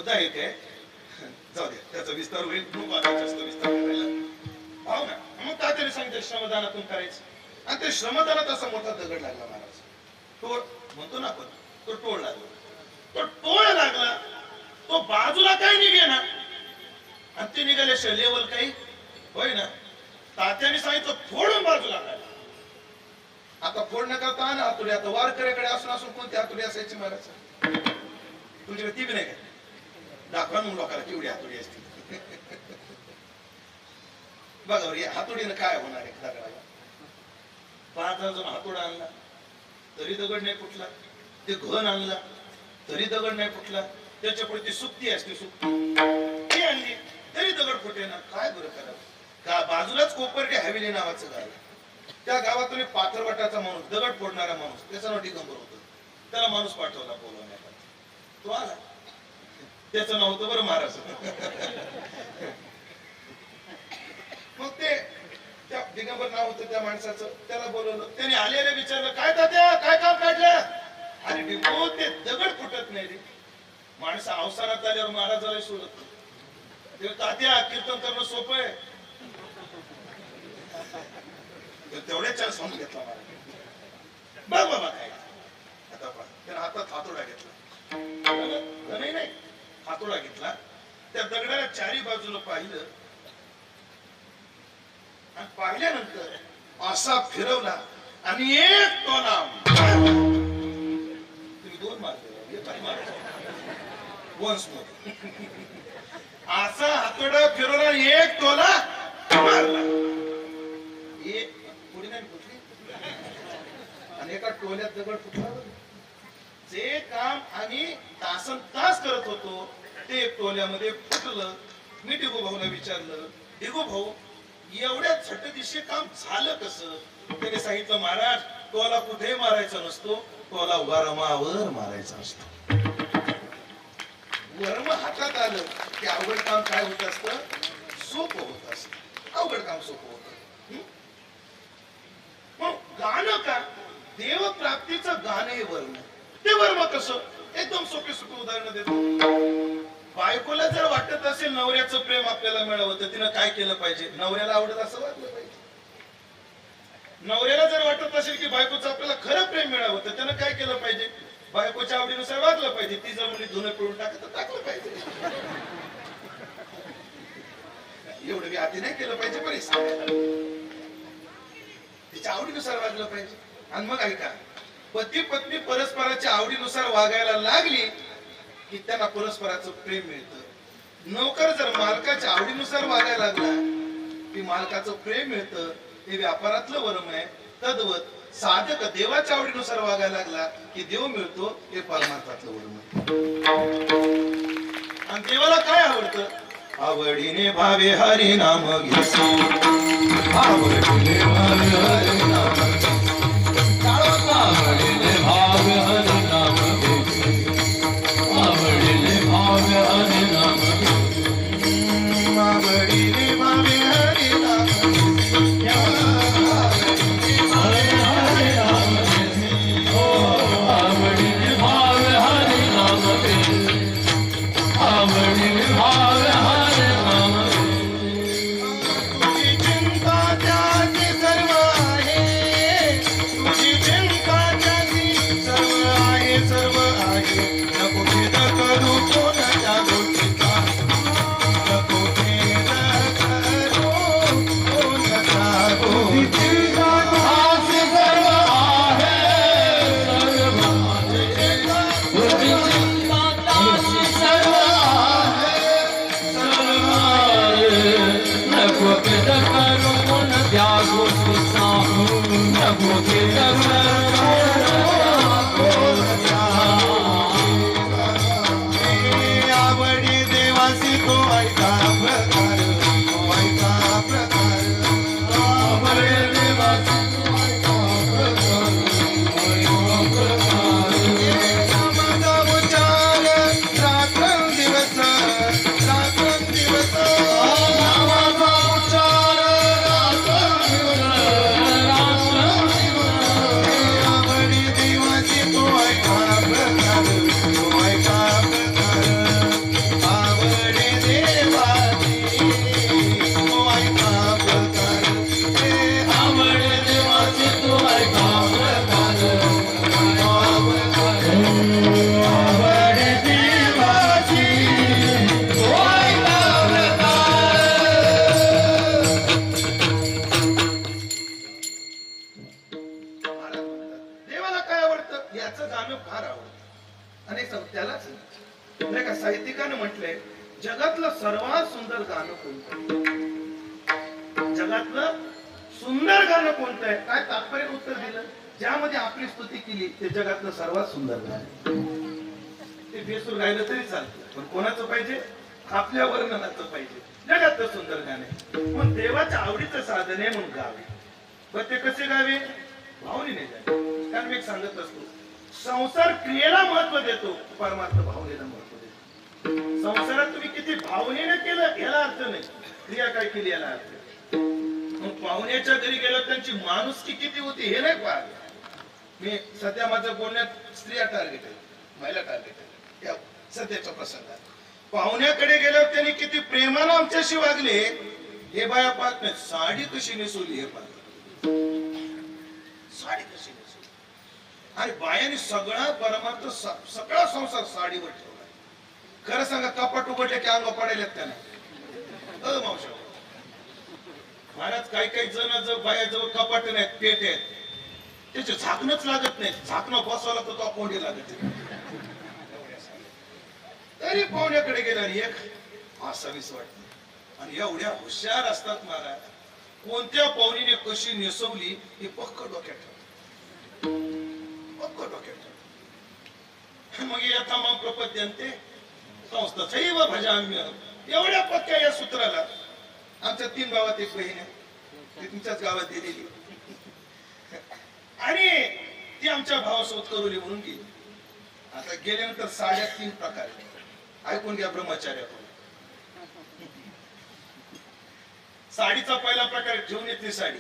मुद्दा एक आहे, जाऊ दे त्याचा विस्तार होईल, नको आता जास्त विस्तार करायला. भाव ना मग तात्याने सांगितलं श्रमदानातून करायचं, आणि ते श्रमदानात असा मोठा दगड लागला महाराज. टोळ म्हणतो ना आपण, तो टोळ लागला. तो टोळ लागला, तो बाजूला काही निघेना, आणि ते निघाल्याशिवाय लेवल काही होय ना. तात्याने सांगितलं फोडून बाजूला काढला. आता फोडणं करता ना हातोडी, आता वारकऱ्याकडे असून असून कोणती हातोडी असायची महाराज? तुझ्याकडे ती बी नाही का? दाखवा मग लोकांना केवढी हातोडी असते. बघा हातोडीनं काय होणार आहे दगडाला? 5,000 जण हातोडा आणला तरी दगड नाही फुटला, ते घन आणला तरी दगड नाही फुटला, त्याच्या पुढे ती सुप्ती असते सुप्ती ती आणली तरी दगड फुटे ना. काय बरं करावं? का बाजूलाच कोपर्डे हवेली नावाचं गाव, त्या गावातून पाथरवटाचा माणूस, दगड फोडणारा माणूस, त्याचं नाव दिगंबर होतं. त्याला माणूस पाठवला बोलवण्यासाठी, तो आला. त्याचं नाव होतं बरं महाराज. मग ते त्या दिगंबर नाव होतं त्या माणसाचं, त्याला बोलवलं. त्याने आलेलं विचारलं, काय तात्या काय काम काढलं? अरे डिंबो ते दगड फुटत नाही रे. माणसं अवसानात आल्यावर महाराजाला शोधत, ते तात्या कीर्तन करणं सोपं आहे. तेवढ्या चान्स म्हणून घेतला महाराज. बघ बाबा काय आता पहा, त्याने हातात हातोडा घेतला, नाही हातोडा घेतला, त्या दगडाला चारी बाजूला पाहिलं, आणि पाहिल्यानंतर असा फिरवला आणि एक तोला. तुम्ही 2 मारले वन्स मोर. असा हातोडा फिरवला, एक तोला मारला. एक पुढे नाही फुटली, आणि एका टोल्यात दगड फुटला. जे काम आम्ही तासन तास करत होतो ते टोल्यामध्ये फुटलं. मी डिगू भाऊला विचारलं, डिगू भाऊ एवढ्या झटदिशी काम झालं कसं? त्याने सांगितलं, महाराज टोला कुठे मारायचा नसतो, टोला वरमावर मारायचा असतो. वरम हातात आलं की अवघड काम काय होत असतं? सोपं होत असत. अवघड काम सोपं होत. मग गाणं का? देव प्राप्तीचं गाणं हे वर्म. ते वर्म कसं? एकदम सोपे सोपे उदाहरण देतो. बायकोला जर वाटत असेल नवऱ्याचं प्रेम आपल्याला मिळावं, तर तिनं काय केलं पाहिजे? नवऱ्याला आवडत असं वाटलं पाहिजे. नवऱ्याला जर वाटत असेल की बायकोचं आपल्याला खरं प्रेम मिळावं, तर त्यानं काय केलं पाहिजे? बायकोच्या आवडीनुसार वागलं पाहिजे. ती जर मुली धुणं पिळून टाकत तर टाकलं पाहिजे. एवढं बी आधी नाही केलं पाहिजे, बरेच तिच्या आवडीनुसार वागलं पाहिजे. आणि मग ऐका, पती पत्नी परस्पराच्या आवडीनुसार वागायला लागली की त्यांना परस्पराचं प्रेम मिळतं. नोकर जर मालकाच्या आवडीनुसार वागायला लागला की मालकाचं प्रेम मिळतं. हे व्यापारातलं वरम आहे. तद्वत साधक देवाच्या आवडीनुसार वागायला लागला की देव मिळतो. हे परमार्थातलं वरम आहे. आणि देवाला काय आवडतं? आवडीने भावे हरी नाम घेसी, आवडीने भावे हरी नाम घेसी, आवडीने भावे हरी नाम घेसी, आवडीने भावे हरी नाम घेसी, आवडीने भावे हरी नाम घेसी, आवडीने भावे हरी नाम घेसी, आवडीने भावे तुझी चिंता त्याची सर्व आहे, याचं गाणं फार आवडतं. आणि त्यालाच नाही का साहित्यिकानं म्हटलंय, जगातलं सर्वात सुंदर गाणं कोणतं? जगातलं सुंदर गाणं कोणतं आहे? काय तात्पर्य उत्तर दिलं, ज्यामध्ये आपली स्तुती केली ते जगातलं सर्वात सुंदर गाणं. ते बेसूर गायलं तरी चालतं, पण कोणाचं पाहिजे? आपल्या वर्णनाचं पाहिजे, जगातलं सुंदर गाणं. पण देवाच्या आवडीचं साधन आहे म्हणून गावे. पण ते कसे गावे? भावनेने गावे. कारण मी एक सांगत असतो, संसार क्रियेला महत्व देतो, परमार्थ भावनेला महत्व देतो. संसारात तुम्ही किती भावनेने केलं याला अर्थ नाही, क्रिया काय केली याला अर्थ. मग पाहुण्याच्या घरी गेलो त्यांची माणुसकी किती होती हे नाही पाहत मी. सध्या माझं बोलण्यात स्त्रिया टार्गेट आहे, महिला टार्गेट आहे या सध्याच्या प्रसंगात. पाहुण्याकडे गेल्यावर त्यांनी किती प्रेमानं आमच्याशी वागले हे बाया पाहत नाही. साडी कशी नेसवली हे पाहत, साडी कशी नेसवली. आणि बायाने सगळा परमार्थ सगळा संसार साडीवर ठेवला. खरं सांगा, कपाट उघडले की अंग पडायला त्याला मावशा महाराज. काही काही जण बायाजवळ कपाट नाहीत, पेट आहेत, त्याचे झाकणच लागत नाही. झाकणं बसवला तर तो कोंडी लागत. तरी पाहुण्याकडे गेला एक असावीच वाटते. आणि एवढ्या हुशार असतात महाराज, कोणत्या पाहुणीने कशी नेसवली हे पक्क डोक्यात ठेव, पक्क डोक्यात ठेव. मग यथा मग प्रपद्यंते संस्था सैव भजाम्य. एवढ्या पक्क्या या सूत्राला. आमच्या 3 गावात एक बहीण आहे, ती तुमच्याच गावात दिलेली. आणि ती आमच्या भावासोबत करुली म्हणून गेली. आता गेल्यानंतर साड्या 3 प्रकार ऐकून घ्या ब्रह्मचार्यातून. साडीचा पहिला प्रकार घेऊन येतली साडी.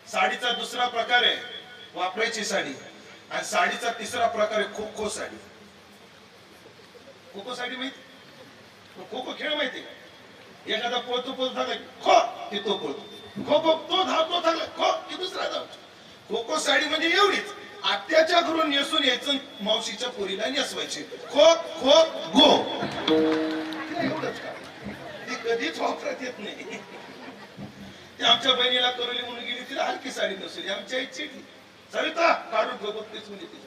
साडीचा दुसरा प्रकार आहे वापरायची साडी. आणि साडीचा तिसरा प्रकार आहे खो खो साडी. खो खो साडी माहिती? खो खो खेळ माहिती का? एखादा पळतो पळतो झाला खो की तो पळतो, खो खो तो धावतो झाला खो की दुसरा धावतो. खो खो साडी म्हणजे एवढीच, आत्याच्या घरून नेसून यायचं, मावशीच्या पोरीला नेसवायची. खो खो गो. एवढंच का? ती कधीच वापरात येत नाही. ती आमच्या बहिणीला करुली म्हणून गेली, तिला हलकी साडी नसली. आमच्या आई चिडली, सरिता काढून ठेवत नेसून येते.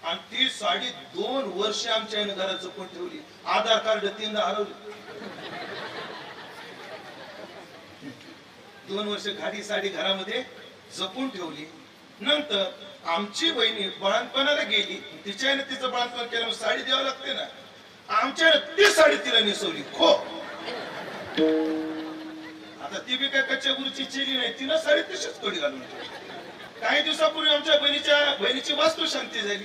आणि ती साडी 2 वर्ष आमच्या आईने घरात जपून ठेवली. आधार कार्ड 3दा हरवली. 2 वर्ष घाडी साडी घरामध्ये जपून ठेवली. नंतर आमची बहिणी बाळणपणाला गेली, तिच्या आईने तिचं बाळणपण केलं, साडी द्यावं लागते ना. आमच्या ती साडी तिला नेसवली खो. आता ती बी काय कच्च्या गुरुची चेली नाही, तिनं साडी तशीच कडी घालून ठेवली. काही दिवसापूर्वी आमच्या बहिणीची वास्तू शांती झाली.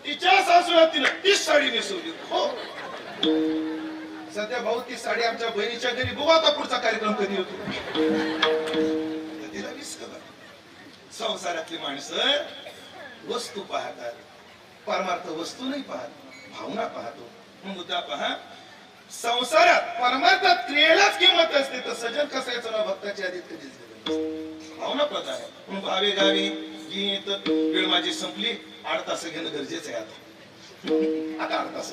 तिच्या सासूला तिनं तीच साडी नेसवली खो. सध्या भाऊ ती साडी आमच्या बहिणीच्या घरी बघू आता पुढचा कार्यक्रम कधी होतो. तिला विसरलं. संसारातली माणसं वस्तू पाहतात, परमार्थ वस्तू नाही पाहत, भावना पाहतो. मुद्दा पहा, संसारात परमार्थात क्रियेलाच किंमत असते, तर सजन कसायचं ना भक्ताची आधी कधीच भावना प्रधान आहे. म्हणून भावे गावी गीत वेळ माझी संपली. 8 तास घेणं गरजेचं आहे. आता 8 तास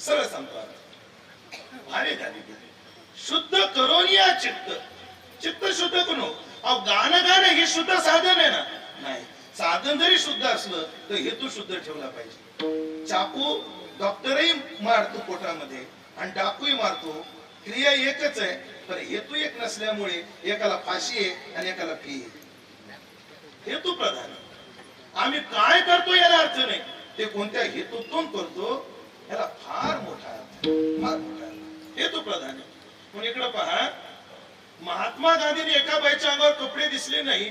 सरळ सांगतो. अरे शुद्ध करून या चित्त, चित्त शुद्ध करू. गाणं हे शुद्ध साधन आहे ना? नाही. साधन जरी शुद्ध असलं तर हेतू शुद्ध ठेवला पाहिजे. चाकू डॉक्टरही मारतो पोटामध्ये आणि डाकूही मारतो, क्रिया एकच आहे, पण हेतू एक नसल्यामुळे एकाला फाशी आहे आणि एकाला फी आहे. हेतू प्रधान. आम्ही काय करतो याला अर्थ नाही, ते कोणत्या हेतूतून करतो याला फार मोठा अर्थ, फार मोठा हेतू प्रधान आहे. म्हणून इकडे पहा, महात्मा गांधींनी एका बाईच्या अंगावर कपडे दिसले नाही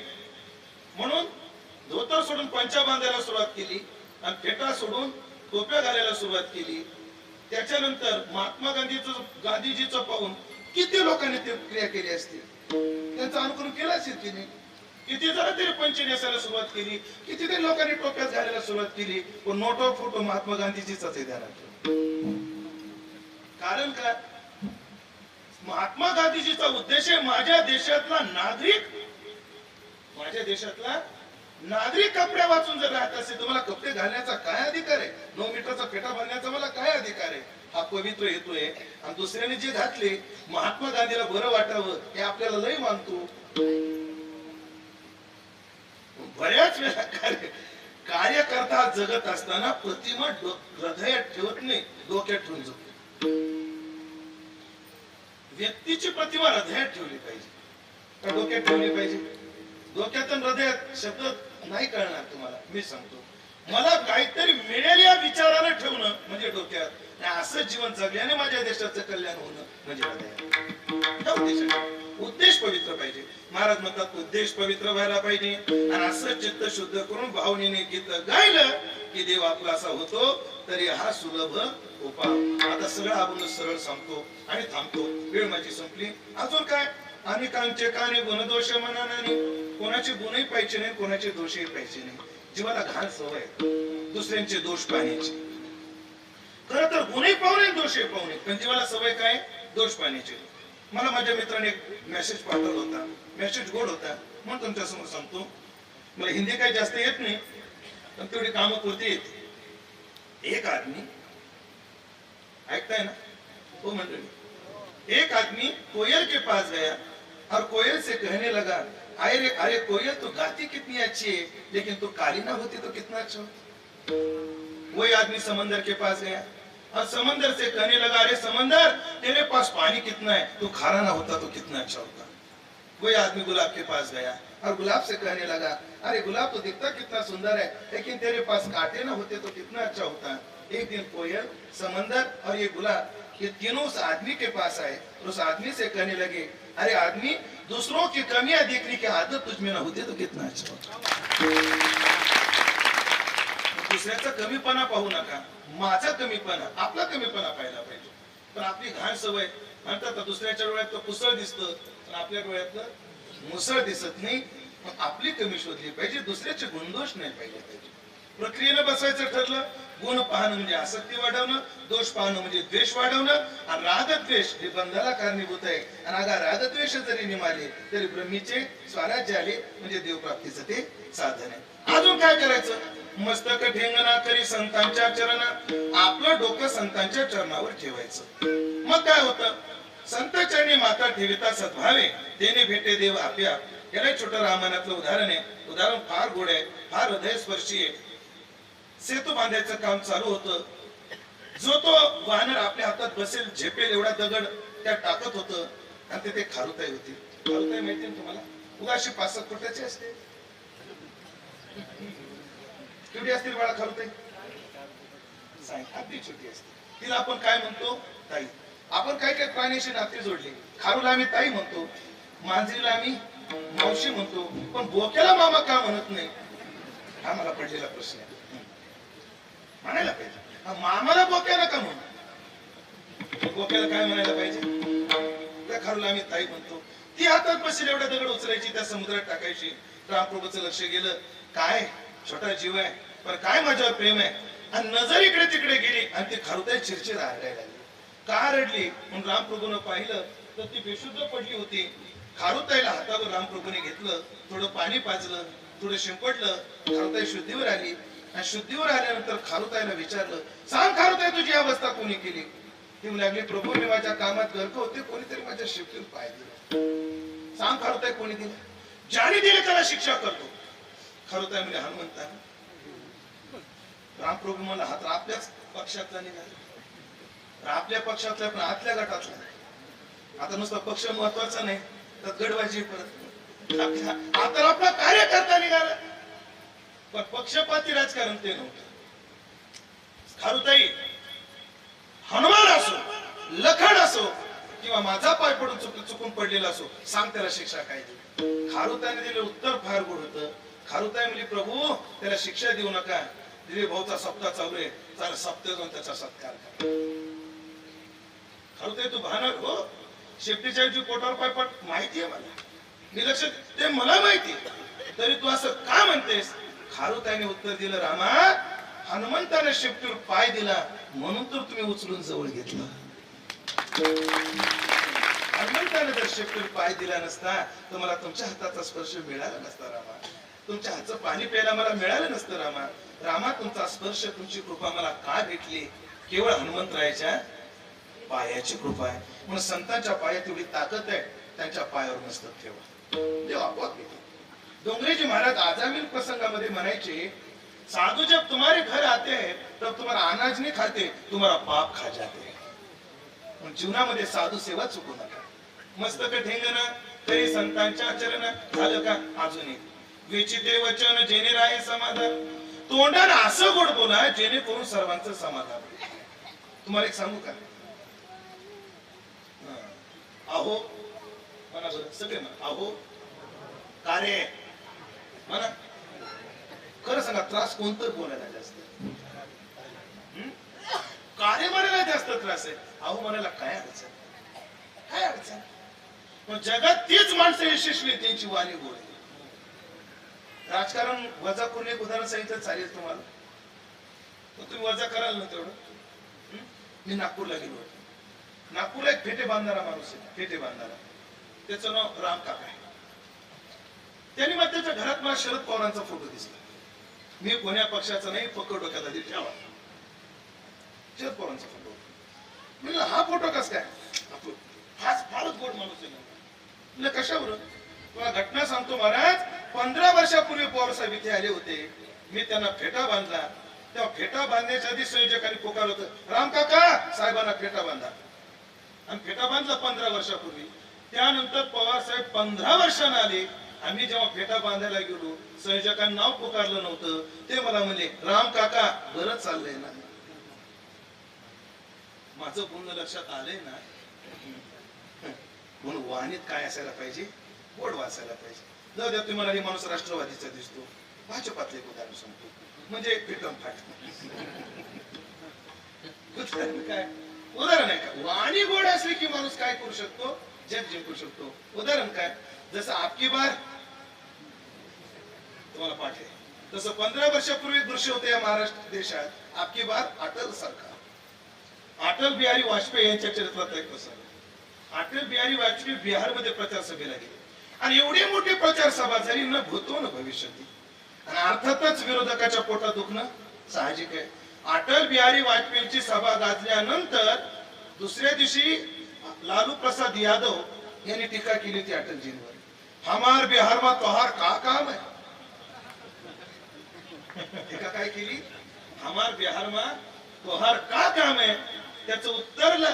म्हणून धोतर सोडून पंचा बांधायला सुरुवात केली आणि फेटा सोडून टोप्या घालायला सुरुवात केली. त्याच्यानंतर महात्मा गांधीजीचं पाहून किती लोकांनी ते क्रिया केली असतील, त्यांचं अनुकरण केलं असेल की नाही. किती जरा तरी पंचे नेसायला सुरुवात केली, कितीतरी लोकांनी टोप्यात घालायला सुरुवात केली, पण नोट फोटो महात्मा गांधीजीचाच आहे ध्यानात. कारण काय? महात्मा गांधीजीचा उद्देश आहे माझ्या देशातला नागरिक कपडे वाचून जर राहत असेल तर मला कपडे घालण्याचा काय अधिकार आहे? 9 मीटरचा फेटा बांधण्याचा मला काय अधिकार आहे? हा पवित्र हेतू आहे. आणि दुसऱ्याने जे घातले महात्मा गांधीला बरं वाटावं हे आपल्याला लय मानतो. बऱ्याच वेळा कार्यकर्ता जगत असताना प्रतिमा हृदयात ठेवत नाही, डोक्यात ठेवून जगतो. व्यक्तीची प्रतिमा हृदयात ठेवली पाहिजे का डोक्यात ठेवली पाहिजे? डोक्यात आणि हृदयात शब्द नाही कळणार तुम्हाला. मी सांगतो, मला काहीतरी मिळेल या विचाराने ठेवणं म्हणजे डोक्यात, आणि असं जीवन जगल्याने माझ्या देशाचं कल्याण होणं म्हणजे हृदयात. उद्देश पवित्र पाहिजे. महाराज म्हणतात उद्देश पवित्र व्हायला पाहिजे, आणि असं चित्त शुद्ध करून भावनेने गीत गायलं की देव आपला असा होतो. तरी हा सुलभ उपाय. आता सगळं आपण सरळ सांगतो आणि थांबतो. वेळ माझी संपली. अजून काय? अनेकांचे काने गुणदोष म्हणा नाही, कोणाचे गुणही पाहिजे नाही, कोणाचे दोषही पाहिजे नाही. जीवाला घाण सवय दुसऱ्यांचे दोष पाहण्याची. खरं तर गुन्हे पाहुणे दोषही पाहुणे, पण जीवाला सवय काय? दोष पाहण्याची. मला माझ्या मित्राने एक मेसेज पाठवला होता. मेसेज गोड होता म्हणून तुमच्या समोर सांगतो. मला हिंदी काही जास्त येत नाही, पण तेवढी कामं पुरती येते. एक आदमी, ऐकताय ना वो मंडळी, एक आदमी कोयल के पास गया और कोयल से कहने लगा, अरे अरे कोयल तो गाती कितनी अच्छी है, लेकिन तो काली ना होती तो कितना अच्छा होता. वही आदमी समंदर के पास गया और समंदर से कहने लगा, अरे समंदर तेरे पास पानी कितना है, तो खारा ना होता तो कितना अच्छा होता. वही आदमी गुलाब के पास गया और गुलाब से कहने लगा, अरे गुलाब तो दिखता कितना सुंदर है, लेकिन तेरे पास कांटे ना होते तो कितना अच्छा होता. एक दिन कोयल, समंदर और ये गुलाब, ये तीनों उस आदमी के पास आए और उस आदमी से कहने लगे, अरे आदमी दूसरों की कमियां देखने की आदत तुझ में ना होती तो कितना अच्छा होता. दुसऱ्याचा कमीपणा पाहू नका, माझा कमीपणा, आपला कमीपणा पाहायला पाहिजे. पण आपली घाण सवय म्हणतात दुसऱ्याच्या डोळ्यात पुसळ दिसतं, पण आपल्या डोळ्यातलं मुसळ दिसत नाही. मग आपली कमी शोधली पाहिजे, दुसऱ्याचे गुणदोष नाही पाहिजे पाहिजे. प्रक्रियेनं बसायचं ठरलं. गुण पाहणं म्हणजे आसक्ती वाढवणं, दोष पाहणं म्हणजे द्वेष वाढवणं, आणि रागद्वेष हे बंधाला कारणीभूत आहे. आणि अगा रागद्वेष जरी निमाले तरी ब्रह्मीचे स्वराज्य आले म्हणजे देवप्राप्तीचं ते साधन आहे. अजून काय करायचं? मस्तक ठेंगणा करी संतांच्या चरणा, आपलं डोकं संतांच्या चरणावर ठेवायचं. मग काय होतं? संत चरणी माता ठेविता सद्भावे, देणे भेटे देव आप्या. याला छोटं रामायणातलं उदाहरण आहे. उदाहरण फार गोड आहे, फार हृदयस्पर्शी आहे. सेतू बांधायचं काम चालू होतं. जो तो वानर आपल्या हातात बसेल झेपेल एवढा दगड त्या टाकत होतं, आणि ते खारुताई होती. खारुताई माहिती ना तुम्हाला? उगाशी 5-7 फुटाची असते. केवढी असते बाळा खारुताई? अगदी छोटी असते. तिला आपण काय म्हणतो? ताई. आपण काय काय प्राण्याशी नाते जोडले. खारूला आम्ही ताई म्हणतो, मांजरीला आम्ही मावशी म्हणतो, पण बोक्याला मामा का म्हणत नाही? हा मला पडलेला प्रश्न आहे. म्हणायला पाहिजे मामाला बोक्याला का म्हणू? बोक्याला काय म्हणायला पाहिजे? त्या खारूला आम्ही ताई म्हणतो. ती हातात बसेल एवढा दगड उचलायची, त्या समुद्रात टाकायची. रामप्रभूचं लक्ष गेलं, काय छोटा जीव आहे पण काय माझ्यावर प्रेम आहे. आणि नजर इकडे तिकडे गेली आणि ती खारुताई चिरचिर रडायला लागली. का रडली म्हणून रामप्रभूनं पाहिलं तर ती बेशुद्ध पडली होती. खारुताईला हातावर रामप्रभूने घेतलं, थोडं पाणी पाजलं, थोडं शिंपडलं. खारुताई शुद्धीवर आली. आणि शुद्धीवर आल्यानंतर खारुताईला विचारलं, सांग खारुताई तुझी अवस्था कोणी केली? ती म्हणू लागली, प्रभू मी माझ्या कामात गर्क होते, कोणीतरी माझ्या शिफ्टीवर पाय दिला. सांग खारुताई कोणी दिलं? ज्याने दिले त्याला शिक्षा करतो. खारुताई म्हणजे हनुमंताने. रामप्रभू मला हात आपल्याच पक्षातला निघाला, आपल्या पक्षातला पण आतल्या गटातला. आता नुसता पक्ष महत्वाचा नाही तर गडवाजी परत आता आपला कार्यकर्ता निघाला, पण पक्षपाती राजकारण ते नव्हतं. खारुताई हनुमान असो, लखन असो, किंवा माझा पाय पडून चुकून पडलेला असो, सांग त्याला शिक्षा काय दिली? खारुताईने दिले उत्तर फार गोड होतं. खारुताई म्हणजे प्रभू त्याला शिक्षा देऊ नका, दिलीप भाऊचा सप्ताह चालू आहे, त्याला सप्ताह जाऊन त्याचा सत्कार करा. खारुताई तू भानक हो, शेपटीच्या पोटावर पाय पड, माहिती आहे मला, मी लक्ष ते मला माहिती, तरी तू असं का म्हणतेस? खारुताईने उत्तर दिलं, रामा हनुमंताने शेपटीवर पाय दिला म्हणून तर तुम्ही उचलून जवळ घेतलं. हनुमंताने जर शेपटीवर पाय दिला नसता तर मला तुमच्या हाताचा स्पर्श मिळाला नसता रामा, तुमच्या हातचं पाणी प्यायला मला मिळालं नसतं रामा. रामा तुमचा स्पर्श, तुमची कृपा मला का भेटली? केवळ हनुमंतरायाच्या पायाची कृपा आहे. म्हणून संतांच्या पायात एवढी ताकद आहे, त्यांच्या पायावर मस्तक ठेवा, देव आपोआप येतो. डोंगरेजी महाराज आजामील प्रसंगामध्ये म्हणायचे, साधु जब तुम्हारे घर आते हैं तब तुम्हारा अनाज नहीं खाते, तुम्हारा पाप खा जाते हैं. पण जीवनामध्ये साधू सेवा चुकू नका. मस्तक ठेंगण तरी संतांच्या आचरण झालं का? अजूनही विचिते वचन जेणे राहे समाधान. तोंडाने असं गोड बोला जेणेकरून सर्वांचं समाधान. तुम्हाला एक सांगू का? अहो म्हणा बरं, सगळे म्हणा अहो का रे म्हणा. खरं सांगा, त्रास कोणतं बोलायला जास्त? कार्य म्हणायला जास्त त्रास आहे. अहो म्हणायला काय अडचण? काय अडचण? पण जगात तीच माणसं यशस्वी, त्यांची वाणी गोड. राजकारण वजा करून एक उदाहरण सांगितलं चालेल तुम्हाला? तर तुम्ही वजा कराल ना तेवढं. मी नागपूरला गेलो होतो. नागपूरला एक फेटे बांधणारा माणूस आहे, फेटे बांधणारा. त्याचं नाव राम काका आहे. त्यांनी मग त्याच्या घरात मला शरद पवारांचा फोटो दिसला. मी कोण्या पक्षाचा नाही, पकड डोक्यात आधी ठेवा. शरद पवारांचा फोटो. म्हणलं हा फोटो कस काय? हाच फारच गोड माणूस आहे. म्हणलं कशावर? मला घटना सांगतो महाराज. 15 वर्षापूर्वी पवार साहेब इथे आले होते. मी त्यांना फेटा बांधला. तेव्हा फेटा बांधण्याच्या आधी संयोजकांनी पुकार होतं, राम काका साहेबांना फेटा बांधा. आणि फेटा बांधला 15 वर्षापूर्वी. त्यानंतर पवार साहेब 15 वर्षांना आले. आम्ही जेव्हा फेटा बांधायला गेलो, संयोजकांनी नाव पुकारलं नव्हतं. ते मला म्हणले, राम काका बरं चाललंय ना? माझं पूर्ण लक्षात आलंय ना. म्हणून वाणीत काय असायला पाहिजे? गोड वाचायला पाहिजे. जाऊ द्या, तुम्हाला हे माणूस राष्ट्रवादीचा दिसतो. भाजपातले एक उदाहरण सांगतो, म्हणजे प्रीतम फाट. काय उदाहरण आहे का? वाणी गोड असली की माणूस काय करू शकतो? जग जिंकू शकतो. उदाहरण काय? जसं आपकी बार तुम्हाला पाठ आहे, तसं 15 वर्षापूर्वी दृश्य होते या महाराष्ट्र देशात. आपकी बार अटल सरकार. अटल बिहारी वाजपेयी यांच्या चरित्रात एक प्रसंग. अटल बिहारी वाजपेयी बिहारमध्ये प्रचार सभेला गेले आणि एवढी मोठी प्रचार सभा झाली न भूतो न भविष्यती. आणि अर्थातच विरोधकाच्या पोटात दुखणं साहजिक आहे. अटल बिहारी वाजपेयींची सभा गाजल्यानंतर दुसऱ्या दिवशी लालू प्रसाद यादव यांनी टीका केली होती अटलजींवर. हमार बिहार में तोहार का काम है? टीका काय केली? हमार बिहार में तोहार का काम है? त्याचं उत्तर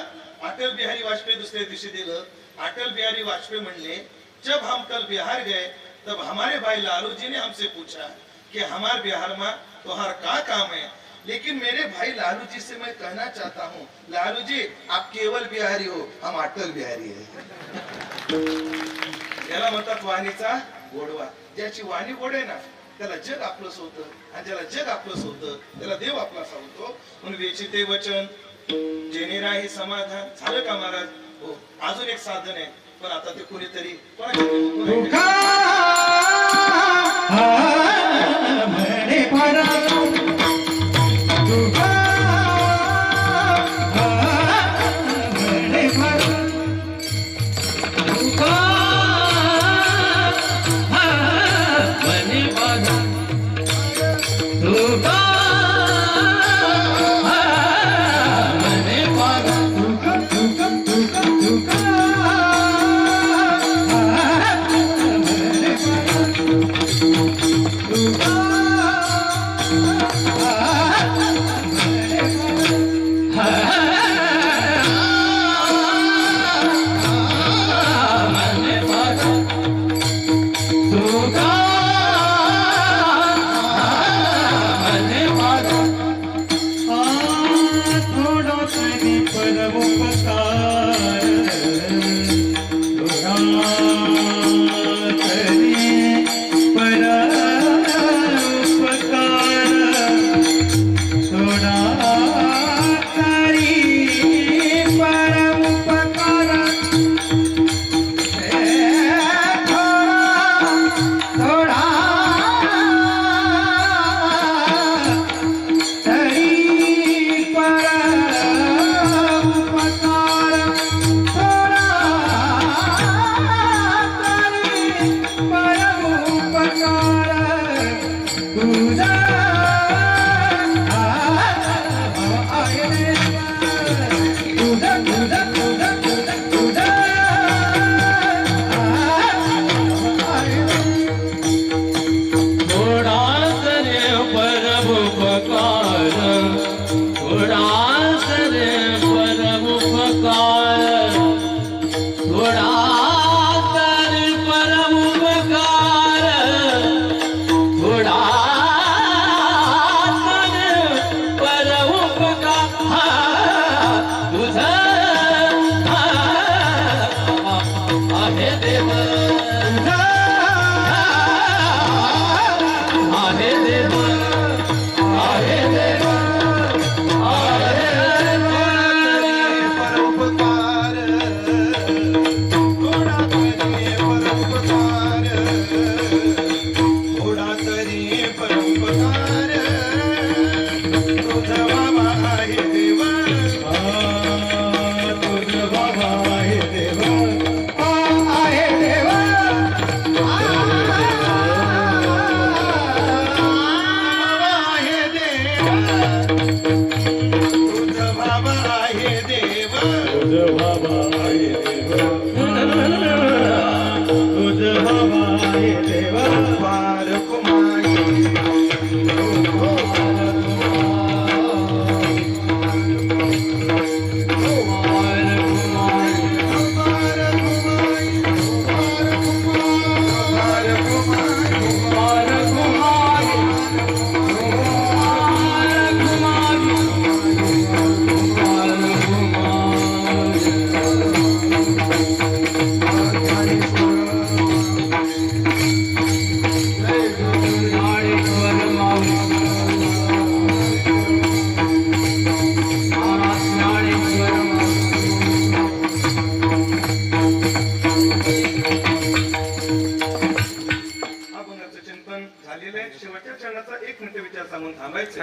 अटल बिहारी वाजपेयी दुसऱ्या दिवशी दिलं. अटल बिहारी वाजपेयी म्हणले, जब हम कल बिहार गए तब हमारे भाई लालू जी ने हमसे पूछा कि हमारे बिहार में तोहार का काम है, लेकिन मेरे भाई लालू जी से मैं कहना चाहता हूँ, लालू जी आप केवल बिहारी हो, हम अटल बिहारी है. याला म्हणतात वाणीचा गोडवा. ज्याची वाणी गोड आहे ना, त्याला जग आपलंच होतं. आणि ज्याला जग आपलंच होतं त्याला देव आपलासा होतो. म्हणून वेचिते वचन जेणे राहे समाधान. झालं का महाराज? हो. अजून एक साधन आहे, पण आता ते कोणीतरी थोड़ा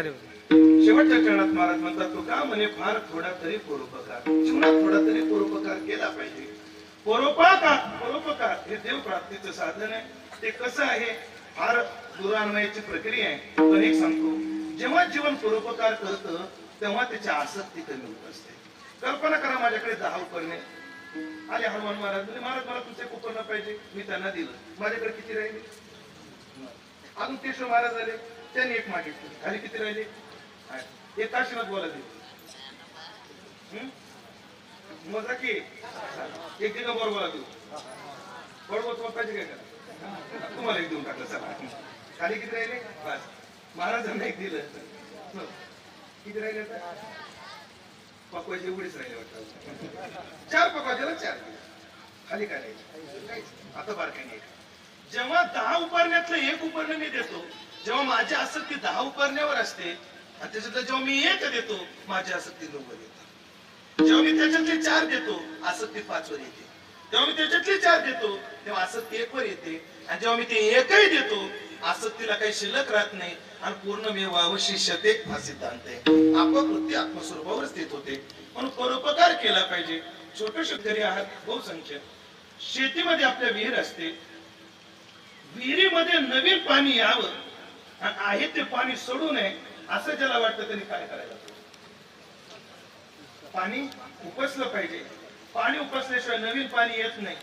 शेवटच्या चरणात महाराज म्हणतात तो का म्हणे फार थोडा तरी परोपकार, जीवनात थोडा तरी परोपकार केला पाहिजे. परोपकार हे देव प्राप्तीचं साधन आहे. ते कसं आहे, फार दुरान्वयाची प्रक्रिया आहे. पण एक सांगतो, जेव्हा जीवन परोपकार करतं तेव्हा त्याची आसक्ती कमी होत असते. कल्पना करा, माझ्याकडे 10 उपकरणे आले. हनुमान महाराज म्हणजे महाराज मला तुमचे एक उपकरण पाहिजे, मी त्यांना दिलं. माझ्याकडे किती राहिले? अजून केशव महाराज आले, त्यांनी एक मागितली, खाली किती राहिले? एक काशीनाथ बोला दिली. मजा की एक दिगंबर बोला देऊ, बरोबर पाहिजे काय का? तुम्हाला एक देऊन टाकलं. चला, खाली किती राहिले? 5. महाराजांना एक दिलं, किती राहिले? पकवायचे एवढेच राहिले वाटतं. 4 पकवायच्याला 4 खाली काय राहिले? आता बारकाई नाही. जेव्हा 10 उपरण्यातलं एक उपकरण मी देतो, जेव्हा माझी आसक्ती 10 उपरण्यावर असते, आणि त्याच्यातलं जेव्हा मी 1 देतो, माझी आसक्ती 9 वर येते. जेव्हा मी त्याच्यातले 4 देतो, आसक्ती 5 वर येते. जेव्हा मी त्याच्यातले 4 देतो, तेव्हा आसक्ती 1 वर येते. आणि जेव्हा मी ते एकही देतो, आसक्तीला काही शिल्लक राहत नाही. आणि पूर्ण मी वावशिष्यते हा सिद्धांत आहे. आत्मवृत्ती आत्मस्वरूपावर स्थित होते. म्हणून परोपकार केला पाहिजे. छोटे शेतकरी आहात बहुसंख्य, शेतीमध्ये आपल्या विहीर असते. विहिरीमध्ये नवीन पाणी यावं आणि आहे ते पाणी सोडू नये असं ज्याला वाटतं त्यांनी काय करायला पाहिजे? पाणी उपसलं पाहिजे. पाणी उपसल्याशिवाय नवीन पाणी येत नाही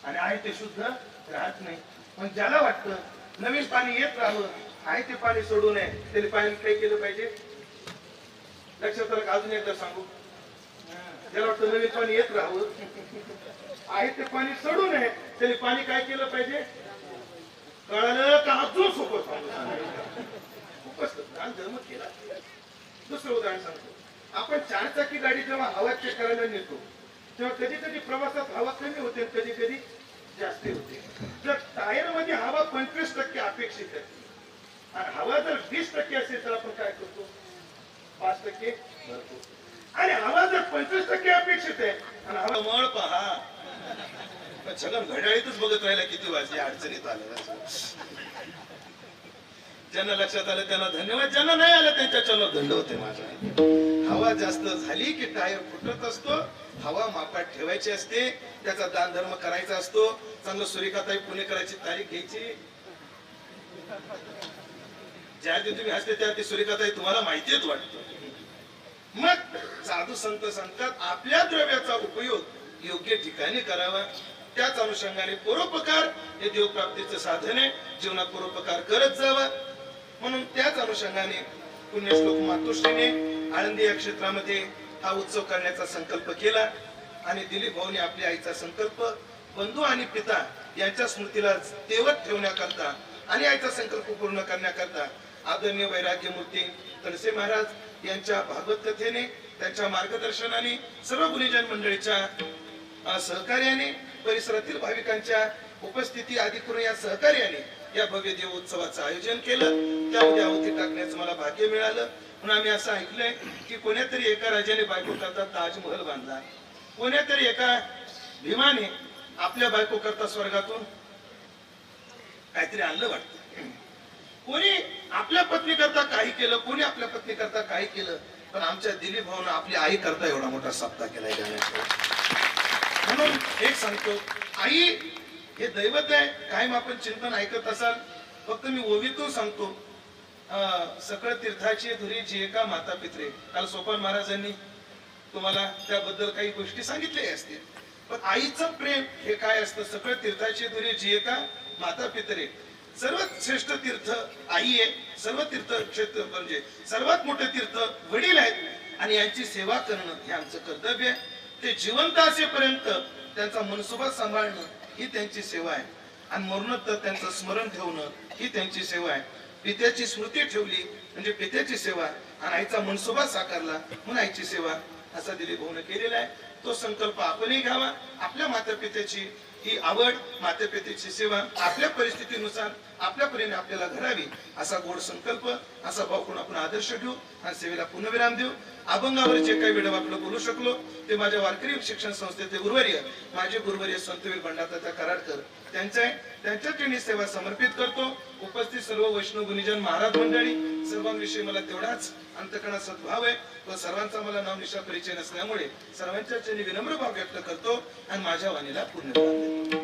आणि आहे ते शुद्ध राहत नाही. पण ज्याला वाटतं नवीन पाणी येत राहावं, आहे ते पाणी सोडू नये, त्याने पाणी काय केलं पाहिजे? लक्षात आलं का? अजून एकदा सांगू. ज्याला वाटतं नवीन पाणी येत राहावं, आहे ते पाणी सोडू नये, त्याने पाणी काय केलं पाहिजे? कळालं का? अजून सोपं धर्म केला. दुसरं उदाहरण सांगतो. आपण 4 चाकी गाडी जेव्हा हवा चेक करायला नेतो, तेव्हा कधी कधी प्रवासात हवा कमी होते, कधी कधी जास्त होते. जर टायर मध्ये हवा 25% अपेक्षित आहे आणि हवा जर 20% असेल तर आपण काय करतो? 5% भरतो. आणि हवा जर 25% अपेक्षित आहे आणि हवा मळ पहा, छगन घड्याळीतच बघत राहिला किती वाजले, अडचणीत आलं. ज्यांना लक्षात आलं त्यांना धन्यवाद, ज्यांना नाही आलं त्यांच्या चलो दंड होते माझा. हवा जास्त झाली की टायर फुटत असतो. हवा मापात ठेवायची असते, त्याचा दान धर्म करायचा असतो. चांगलं सूर्यकाताई पुणेकरांची तारीख घ्यायची. ज्या दिवशी तुम्ही हसते त्या दिवशी सूर्यकाताई तुम्हाला माहितीच वाटतं. मग साधू संत सांगतात आपल्या द्रव्याचा उपयोग योग्य ठिकाणी करावा. त्याच अनुषंगाने परोपकार हे देवप्राप्तीचं साधन आहे. जीवनात परोपकार करत जावा. म्हणून त्याच अनुषंगाने पुण्यश्लोक मातोश्रीने आळंदी या क्षेत्रामध्ये हा उत्सव करण्याचा संकल्प केला. आणि दिलीप भाऊने आपल्या आईचा संकल्प बंधू आणि पिता यांच्या स्मृतीला तेवत ठेवण्याकरता आणि आईचा संकल्प पूर्ण करण्याकरता आदरणीय वैराग्यमूर्ती तडसे महाराज यांच्या भागवत कथेने, त्यांच्या मार्गदर्शनाने, सर्व गुणीजन मंडळीच्या सहकार्याने, परिसरातील भाविकांच्या उपस्थिती आदी करून या सहकार्याने या भव्य देव उत्सवाचं आयोजन केलं. त्यामध्ये आहुती टाकण्याचं मला भाग्य मिळालं. म्हणून आम्ही असं ऐकलंय की कोणीतरी एका राजाने बायको करता ताजमहल बांधला. कोणीतरी एका भीमाने आपल्या बायको करता स्वर्गातून काहीतरी आणलं वाटतं. कोणी आपल्या पत्नी करता काही केलं, कोणी आपल्या पत्नी करता काही केलं. पण आमच्या दिलीप भाऊनं आपली आई करता एवढा मोठा सप्ताह केलाय गाण्याचा. म्हणून एक सांगतो, आई हे दैवत आहे. कायम आपण चिंतन ऐकत असाल. फक्त मी ओवीतून सांगतो, सकळ तीर्थाची धुरी जी एका माता पित्रे. काल सोपान महाराजांनी तुम्हाला त्याबद्दल काही गोष्टी सांगितल्या असतील. पण आईचं प्रेम हे काय असतं? सकळ तीर्थाची धुरी जी एका माता पित्रे. सर्वात श्रेष्ठ तीर्थ आई आहे. सर्व तीर्थ क्षेत्र म्हणजे सर्वात मोठे तीर्थ वडील आहेत आणि यांची सेवा करणं हे आमचं कर्तव्य आहे. ते जिवंत असेपर्यंत त्यांचा मनसुबा सांभाळणं ही त्यांची सेवा आहे. आणि मरणोत्तर त्यांचं स्मरण ठेवणं ही त्यांची सेवा आहे. पित्याची स्मृती ठेवली म्हणजे पित्याची सेवा आणि आईचा मनसुबा साकारला म्हणून आईची सेवा, असा दिलीप भाऊने केलेला आहे. तो संकल्प आपणही घ्यावा. आपल्या माता पित्याची ही आवड, माता पित्याची सेवा आपल्या परिस्थितीनुसार आपल्या परीने आपल्याला घडावी असा गोड संकल्प, असा भावपूर्ण आपण आदर्श घेऊ आणि सेवेला पूर्णविराम देऊ. अभंगावर जे काही वेळ आपलं बोलू शकलो ते माझ्या वारकरी शिक्षण संस्थेचे गुरुवर्य, माझे गुरुवर्य संतवीर भंडारदादा कराडकर त्यांच्या सेवा समर्पित करतो. उपस्थित सर्व वैष्णव गुणीजन महाराज मंडळी, सर्वांविषयी मला तेवढाच अंतकरणात सद्भाव आहे. तो सर्वांचा मला नामनिशा परिचय नसल्यामुळे सर्वांच्या चरणी विनम्र भाव व्यक्त करतो आणि माझ्या वाणीला पूर्ण देतो.